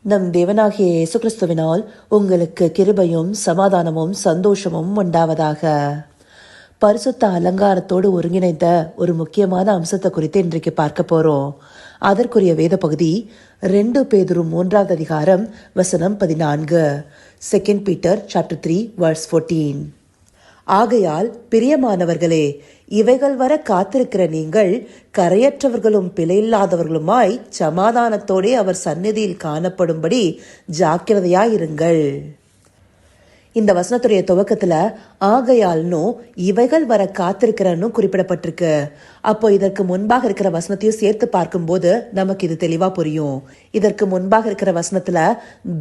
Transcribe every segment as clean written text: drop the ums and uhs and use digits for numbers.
நம் தேவனாகிய இயேசு கிறிஸ்துவினால் உங்களுக்கு கிருபையும் சமாதானமும் சந்தோஷமும் உண்டாவதாக. பரிசுத்த அலங்காரத்தோடு ஒருங்கிணைந்த ஒரு முக்கியமான அம்சத்தை குறித்து இன்றைக்கு பார்க்க போறோம். அதற்குரிய வேத பகுதி 2 பேதுரு 3வது அதிகாரம் வசனம் 14. 2 Peter chapter 3 verse 14. ஆகையால் பிரியமானவர்களே, இவைகள் வர காத்திருக்கிற நீங்கள் கரையற்றவர்களும் பிழையில்லாதவர்களுமாய் சமாதானத்தோடே அவர் சந்நிதியில் காணப்படும்படி ஜாக்கிரதையாயிருங்கள். இந்த வசனத்துடைய துவக்கத்துல ஆகையால்னோ இவைகள் வர காத்திருக்கிறன்னு குறிப்பிடப்பட்டிருக்கு. அப்போ இதற்கு முன்பாக இருக்கிற வசனத்தையும் சேர்த்து பார்க்கும்போது நமக்கு இது தெளிவா புரியும். இதற்கு முன்பாக இருக்கிற வசனத்துல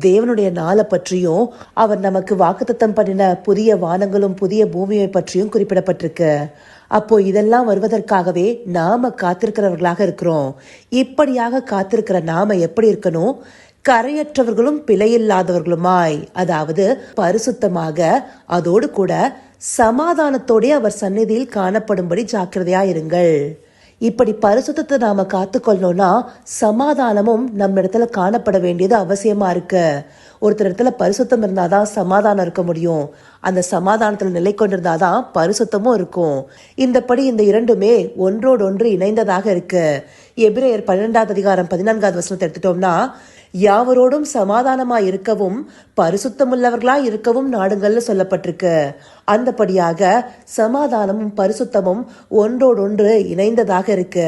தேவனுடைய நாளை பற்றியும் அவர் நமக்கு வாக்குத்தத்தம் பண்ணின புதிய வானங்களும் புதிய பூமியை பற்றியும் குறிப்பிடப்பட்டிருக்கு. அப்போ இதெல்லாம் வருவதற்காகவே நாம காத்திருக்கிறவர்களாக இருக்கிறோம். இப்படியாக காத்திருக்கிற நாம எப்படி இருக்கணும்? கரையற்றவர்களும் பிழையில்லாதவர்களுமாய், அதாவது பரிசுத்தமாக, அதோடு கூட சமாதானத்தோடே அவர் சந்நிதியில் காணப்படும்படி ஜாக்கிரதையா இருங்கள். இப்படி பரிசுத்தத்தை நாம காத்துக்கொள்ளணும்னா சமாதானமும் நம்ம இடத்துல காணப்பட வேண்டியது அவசியமா இருக்கு. ஒருத்தர் இடத்துல பரிசுத்தம் இருந்தாதான் சமாதானம் இருக்க முடியும். அந்த சமாதானத்துல நிலை கொண்டிருந்தாதான் பரிசுத்தமும் இருக்கும். இந்தபடி இந்த இரண்டுமே ஒன்றோடொன்று இணைந்ததாக இருக்கு. எபிரேயர் 12வது அதிகாரம் 14வது வசனத்தை எடுத்துட்டோம்னா, யாவரோடும் சமாதானமா இருக்கவும் பரிசுத்தமுள்ளவர்களா இருக்கவும் நாடுங்கள்னு சொல்லப்பட்டிருக்கு. அந்தபடியாக சமாதானமும் பரிசுத்தமும் ஒன்றோடொன்று இணைந்ததாக இருக்கு.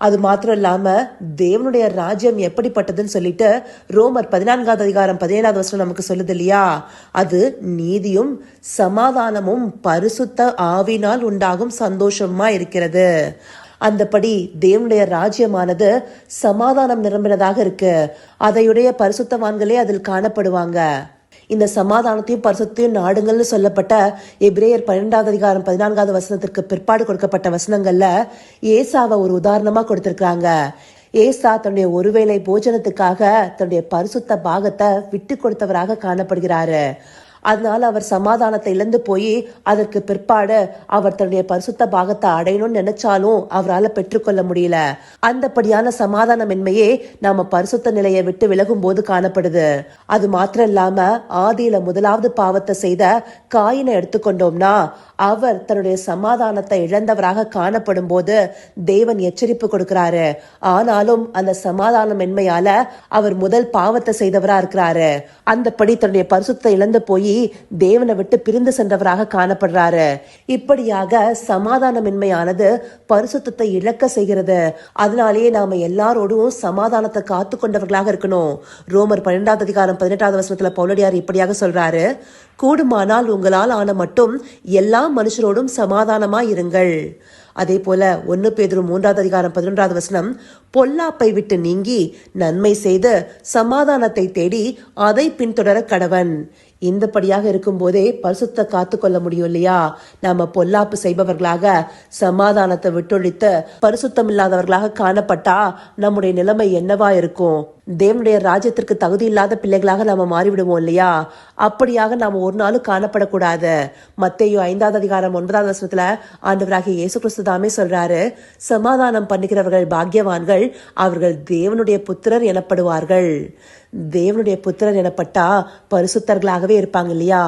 அது மாத்திரம் இல்லாம தேவனுடைய ராஜ்யம் எப்படிப்பட்டதுன்னு சொல்லிட்டு ரோமர் 14வது அதிகாரம் 17வது வசனம் நமக்கு சொல்லுது இல்லையா? அது நீதியும் சமாதானமும் பரிசுத்த ஆவினால் உண்டாகும் சந்தோஷமா இருக்கிறது. அந்தபடி தேவனுடைய ராஜ்யமானது சமாதானம் நிரம்பினதாக இருக்கு. அதையுடைய பரிசுத்தவான்களே அதில் காணப்படுவாங்க. இந்த சமாதானத்தையும் பரிசுத்தையும் நாடுங்கள்னு சொல்லப்பட்ட எபிரேயர் 12வது அதிகாரம் 14வது வசனத்திற்கு பிற்பாடு கொடுக்கப்பட்ட வசனங்கள்ல ஏசாவை ஒரு உதாரணமா கொடுத்திருக்காங்க. ஏசா தன்னுடைய ஒருவேளை போஜனத்துக்காக தன்னுடைய பரிசுத்த பாகத்தை விட்டு கொடுத்தவராக காணப்படுகிறாரு. அதனால அவர் சமாதானத்தை இழந்து போய் அதற்கு பிற்பாடு அவர் தன்னுடைய பரிசுத்த பாகத்தை அடையணும்னு நினைச்சாலும் அவரால் பெற்றுக்கொள்ள முடியல. அந்தபடியான சமாதானமின்மையே நாம பரிசுத்த நிலையை விட்டு விலகும் போது காணப்படுது. அது மாத்திரம் இல்லாம ஆதியில முதலாவது பாவத்தை செய்த காயினை எடுத்துக்கொண்டோம்னா அவர் தன்னுடைய சமாதானத்தை இழந்தவராக காணப்படும் போது தேவன் எச்சரிப்பு கொடுக்கிறாரு. ஆனாலும் அந்த சமாதானமின்மையால அவர் முதல் பாவத்தை செய்தவரா இருக்கிறாரு. அந்தபடி தன்னுடைய பரிசுத்தை இழந்து போய் தேவனை விட்டு பிரிந்து சென்றவராக காணப்படுறாரு. இப்படியாக சமாதானமின்மையானது பரிசுத்தத்தை இழக்க செய்கிறது. அதனாலேயே நாம எல்லாரோடும் சமாதானத்தை காத்து கொண்டவர்களாக இருக்கணும். ரோமர் 12வது அதிகாரம் 18வது வசனத்துல பவுலடியார் இப்படியாக சொல்றாரு, கூடுமானால் உங்களால் ஆன மட்டும் எல்லா மனுஷரோடும் சமாதானமா இருங்கள். அதே போல 1 பேதுரு 3வது அதிகாரம் 11வது வசனம், பொல்லாப்பை விட்டு நீங்கி நன்மை செய்து சமாதானத்தை தேடி அதை பின்தொடர கடவன். இந்தபடியாக இருக்கும் போதே பரிசுத்த காத்து கொள்ள முடியும் இல்லையா? நாம பொல்லாப்பு செய்பவர்களாக சமாதானத்தை விட்டொழித்து பரிசுத்தம் இல்லாதவர்களாக காணப்பட்டா நம்முடைய நிலைமை என்னவா இருக்கும்? தேவனுடைய ராஜ்யத்திற்கு தகுதி இல்லாத பிள்ளைகளாக நாம மாறிவிடுவோம் இல்லையா? அப்படியாக நாம ஒரு நாளும் காணப்படக்கூடாது. மத்தேயு 5வது அதிகாரம் 9வது வசனத்துல ஆண்டவராகிய இயேசு கிறிஸ்து தாமே சொல்றாரு, சமாதானம் பண்ணுகிறவர்கள் பாக்கியவான்கள், அவர்கள் தேவனுடைய புத்திரர் எனப்படுவார்கள். தேவனுடைய புத்திரர் எனப்பட்டா பரிசுத்தர்களாகவே இருப்பாங்க இல்லையா?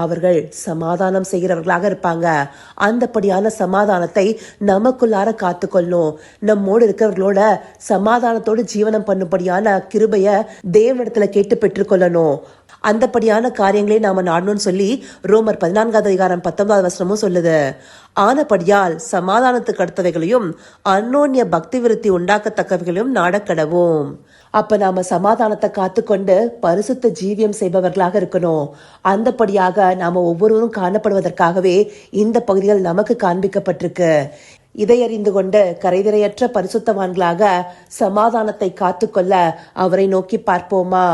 அவர்கள் சமாதானம் செய்கிறவர்களாக இருப்பாங்க. அந்தபடியான சமாதானத்தை நமக்குள்ளார காத்துக்கொள்ளணும். நம்மோடு இருக்கிறவர்களோட சமாதானத்தோடு ஜீவனம் பண்ணும்படியான கிருபைய தேவனிடத்துல கேட்டு பெற்றுக்கொள்ளணும். அந்தபடியான காரியங்களே நாம நாடணும்னு சொல்லி ரோமர் 14வது அதிகாரம் 19வது வசனமும் சொல்லுது. ஆனபடியால் சமாதானத்துக்கு அடுத்தவைகளையும் அந்யோன்ய பக்தி விருத்தி உண்டாக்கத்தக்கவைகளையும் நாடக்கடவும். அப்ப நாம சமாதானத்தை காத்துக்கொண்டு பரிசுத்த ஜீவியம் செய்பவர்களாக இருக்கணும். அந்தபடியாக நாம ஒவ்வொருவரும் காணப்படுவதற்காகவே இந்த பகுதிகள் நமக்கு காண்பிக்கப்பட்டிருக்கு. இதை அறிந்து கொண்டு கரைதிரையற்ற பரிசுத்தவான்களாக சமாதானத்தை காத்துக்கொள்ள அவரை நோக்கி பார்ப்போமா?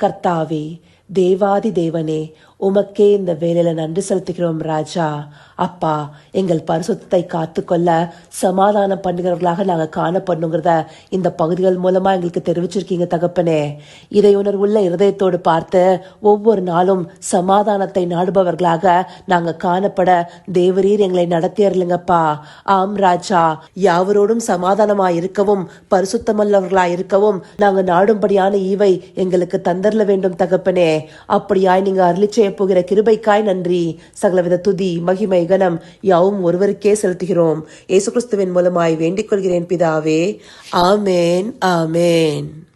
கர்த்தாவே, தேவாதி தேவனே, உமக்கே இந்த வேலையில நன்றி செலுத்துகிறோம் ராஜா. அப்பா, எங்கள் பரிசுத்தத்தை காத்துக்கொள்ள சமாதானம் பண்ணுகிறவர்களாக நாங்கள் காணப்படணுங்கிறத இந்த பகுதிகள் மூலமா எங்களுக்கு தெரிவிச்சிருக்கீங்க தகப்பனே. இதை உணர்வுள்ள இருதயத்தோடு பார்த்து ஒவ்வொரு நாளும் சமாதானத்தை நாடுபவர்களாக நாங்க காணப்பட தேவரீர் எங்களை நடத்தியறலுங்கப்பா. ஆம் ராஜா, யாவரோடும் சமாதானமாய் இருக்கவும் பரிசுத்தமல்லவர்களாய் இருக்கவும் நாங்க நாடும்படியான ஈவை எங்களுக்கு தந்தரல வேண்டும் தகப்பனே. அப்படியாய் நீங்க அருளி செய்ய போகிற கிருபைக்காய் நன்றி. சகலவித துதி மகிமை கனம் யாவும் ஒருவருக்கே செலுத்துகிறோம். இயேசு கிறிஸ்துவின் மூலமாய் வேண்டிக் கொள்கிறேன் பிதாவே. ஆமேன், ஆமேன்.